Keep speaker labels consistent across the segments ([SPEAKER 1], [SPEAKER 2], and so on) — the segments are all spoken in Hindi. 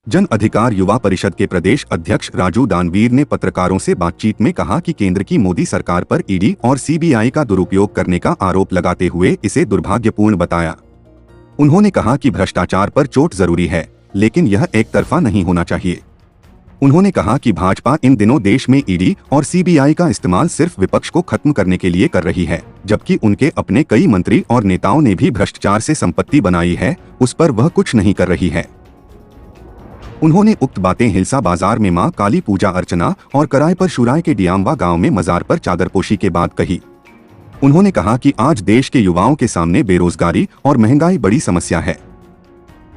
[SPEAKER 1] जन अधिकार युवा परिषद के प्रदेश अध्यक्ष राजू दानवीर ने पत्रकारों से बातचीत में कहा कि केंद्र की मोदी सरकार पर ईडी और सीबीआई का दुरुपयोग करने का आरोप लगाते हुए इसे दुर्भाग्यपूर्ण बताया। उन्होंने कहा कि भ्रष्टाचार पर चोट जरूरी है, लेकिन यह एक तरफा नहीं होना चाहिए। उन्होंने कहा कि भाजपा इन दिनों देश में ईडी और सीबीआई का इस्तेमाल सिर्फ विपक्ष को खत्म करने के लिए कर रही है, जबकि उनके अपने कई मंत्री और नेताओं ने भी भ्रष्टाचार से संपत्ति बनाई है, उस पर वह कुछ नहीं कर रही है। उन्होंने उक्त बातें हिलसा बाजार में मां काली पूजा अर्चना और कराय पर शुराय के डियाम्बा गांव में मजार पर चादरपोशी के बाद कही। उन्होंने कहा कि आज देश के युवाओं के सामने बेरोजगारी और महंगाई बड़ी समस्या है।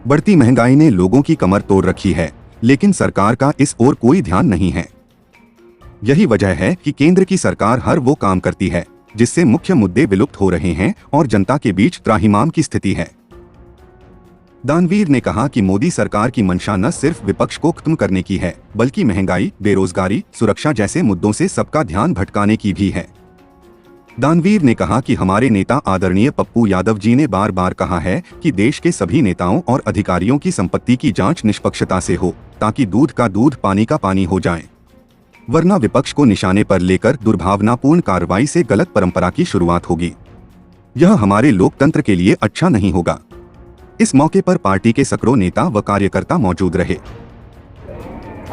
[SPEAKER 1] बढ़ती महंगाई ने लोगों की कमर तोड़ रखी है, लेकिन सरकार का इस ओर कोई ध्यान नहीं है। यही वजह है कि केंद्र की सरकार हर वो काम करती है जिससे मुख्य मुद्दे विलुप्त हो रहे हैं और जनता के बीच त्राहिमाम की स्थिति है। दानवीर ने कहा कि मोदी सरकार की मंशा न सिर्फ विपक्ष को खत्म करने की है, बल्कि महंगाई, बेरोजगारी, सुरक्षा जैसे मुद्दों से सबका ध्यान भटकाने की भी है। दानवीर ने कहा कि हमारे नेता आदरणीय पप्पू यादव जी ने बार बार कहा है कि देश के सभी नेताओं और अधिकारियों की संपत्ति की जांच निष्पक्षता से हो, ताकि दूध का दूध पानी का पानी हो जाए। वरना विपक्ष को निशाने पर लेकर दुर्भावनापूर्ण कार्रवाई से गलत परंपरा की शुरुआत होगी। यह हमारे लोकतंत्र के लिए अच्छा नहीं होगा। इस मौके पर पार्टी के सैकड़ों नेता व कार्यकर्ता मौजूद रहे।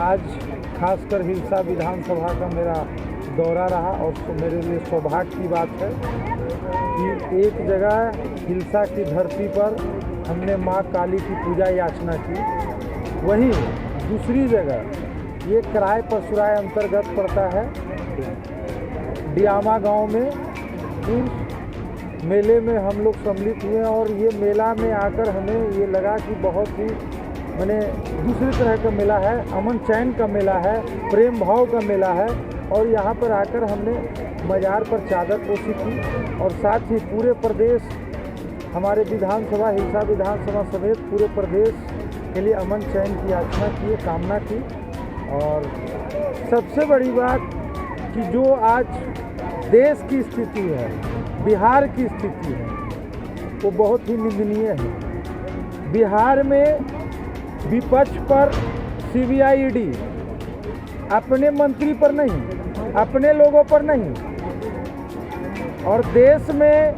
[SPEAKER 2] आज खासकर हिलसा विधानसभा का मेरा दौरा रहा और मेरे लिए सौभाग्य की बात है कि एक जगह हिलसा की धरती पर हमने मां काली की पूजा याचना की, वहीं दूसरी जगह ये कराय परसुराय अंतर्गत पड़ता है डियामा गांव में उस मेले में हम लोग सम्मिलित हुए और ये मेला में आकर हमें ये लगा कि बहुत ही मैंने दूसरी तरह का मेला है, अमन चैन का मेला है, प्रेम भाव का मेला है। और यहाँ पर आकर हमने मजार पर चादर पोशी की और साथ ही पूरे प्रदेश, हमारे विधानसभा हिलसा विधानसभा समेत पूरे प्रदेश के लिए अमन चैन की याचना की, कामना की। और सबसे बड़ी बात कि जो आज देश की स्थिति है, बिहार की स्थिति है, वो बहुत ही निंदनीय है। बिहार में विपक्ष पर सीबीआई ईडी अपने मंत्री पर नहीं, अपने लोगों पर नहीं, और देश में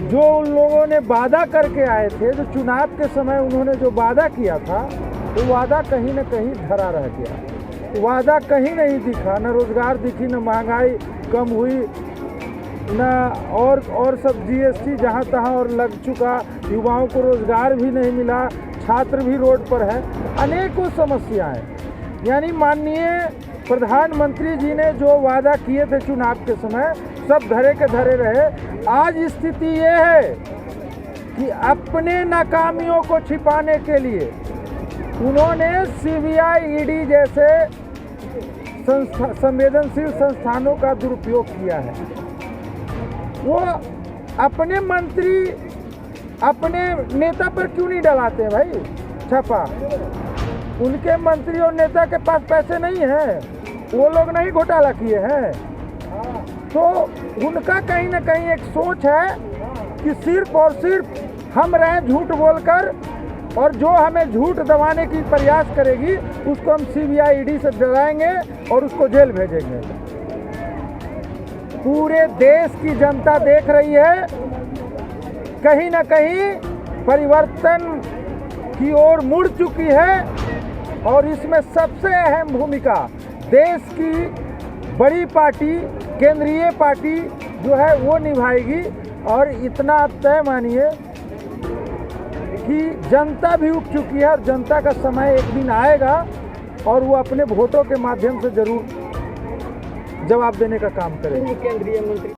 [SPEAKER 2] जो उन लोगों ने वादा करके आए थे, जो चुनाव के समय उन्होंने जो वादा किया था, वो वादा कहीं न कहीं धरा रह गया। वादा कहीं नहीं दिखा, न रोजगार दिखी, न महंगाई कम हुई, न और सब जीएसटी जहाँ तहाँ और लग चुका, युवाओं को रोजगार भी नहीं मिला, छात्र भी रोड पर है, अनेकों समस्याएं। यानी माननीय प्रधानमंत्री जी ने जो वादा किए थे चुनाव के समय, सब धरे के धरे रहे। आज स्थिति ये है कि अपने नाकामियों को छिपाने के लिए उन्होंने सीबीआई, ईडी जैसे संवेदनशील संस्थानों का दुरुपयोग किया है। वो अपने मंत्री, अपने नेता पर क्यों नहीं डलाते हैं भाई छापा? उनके मंत्री और नेता के पास पैसे नहीं हैं, वो लोग नहीं घोटाला किए हैं। तो उनका कहीं ना कहीं एक सोच है कि सिर्फ और सिर्फ हम रहें झूठ बोलकर, और जो हमें झूठ दबाने की प्रयास करेगी उसको हम सीबीआई, ईडी से डराएंगे और उसको जेल भेजेंगे। पूरे देश की जनता देख रही है, कहीं ना कहीं परिवर्तन की ओर मुड़ चुकी है, और इसमें सबसे अहम भूमिका देश की बड़ी पार्टी, केंद्रीय पार्टी जो है वो निभाएगी। और इतना आप तय मानिए कि जनता भी उठ चुकी है और जनता का समय एक दिन आएगा और वो अपने वोटों के माध्यम से जरूर जवाब देने का काम करेगी।
[SPEAKER 3] केंद्रीय मंत्री